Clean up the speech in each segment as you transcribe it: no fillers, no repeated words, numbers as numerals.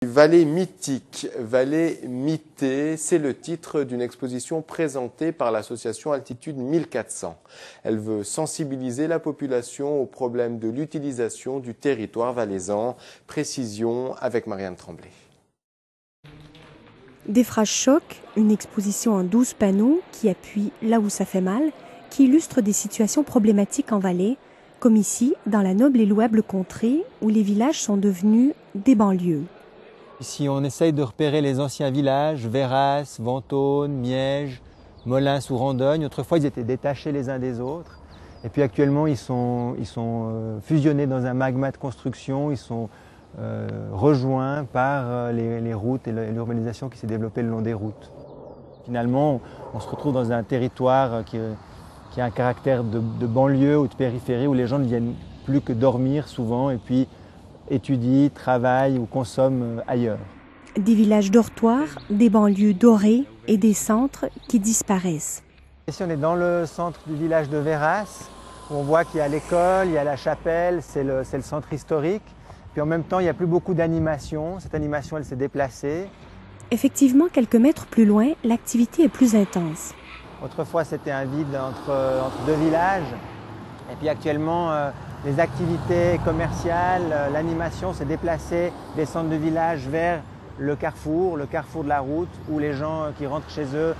Vallée mythique, vallée mythée, c'est le titre d'une exposition présentée par l'association Altitude 1400. Elle veut sensibiliser la population au problème de l'utilisation du territoire valaisan. Précision avec Marianne Tremblay. Des phrases choc, une exposition en 12 panneaux qui appuie là où ça fait mal, qui illustre des situations problématiques en vallée, comme ici, dans la noble et louable contrée où les villages sont devenus des banlieues. Ici, on essaye de repérer les anciens villages, Véras, Ventône, Miège, Molins ou Randogne. Autrefois, ils étaient détachés les uns des autres. Et puis actuellement, ils sont fusionnés dans un magma de construction. Ils sont rejoints par les routes et l'urbanisation qui s'est développée le long des routes. Finalement, on se retrouve dans un territoire qui a un caractère de banlieue ou de périphérie où les gens ne viennent plus que dormir souvent et puis étudient, travaillent ou consomment ailleurs. Des villages dortoirs, des banlieues dorées et des centres qui disparaissent. Ici, on est dans le centre du village de Véras, où on voit qu'il y a l'école, il y a la chapelle, c'est le centre historique. Puis en même temps, il n'y a plus beaucoup d'animation. Cette animation, elle s'est déplacée. Effectivement, quelques mètres plus loin, l'activité est plus intense. Autrefois, c'était un vide entre deux villages. Et puis actuellement, les activités commerciales, l'animation s'est déplacée des centres de village vers le carrefour de la route, où les gens qui rentrent chez eux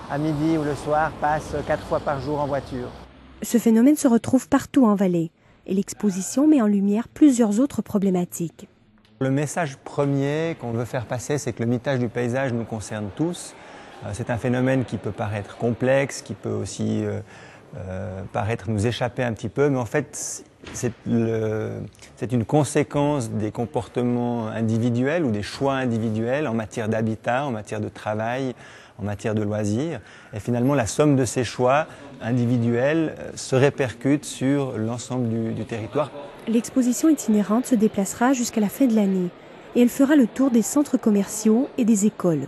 à midi ou le soir passent 4 fois par jour en voiture. Ce phénomène se retrouve partout en vallée et l'exposition met en lumière plusieurs autres problématiques. Le message premier qu'on veut faire passer, c'est que le mitage du paysage nous concerne tous. C'est un phénomène qui peut paraître complexe, qui peut aussi paraître nous échapper un petit peu, mais en fait, c'est une conséquence des comportements individuels ou des choix individuels en matière d'habitat, en matière de travail, en matière de loisirs. Et finalement, la somme de ces choix individuels se répercute sur l'ensemble du territoire. L'exposition itinérante se déplacera jusqu'à la fin de l'année et elle fera le tour des centres commerciaux et des écoles.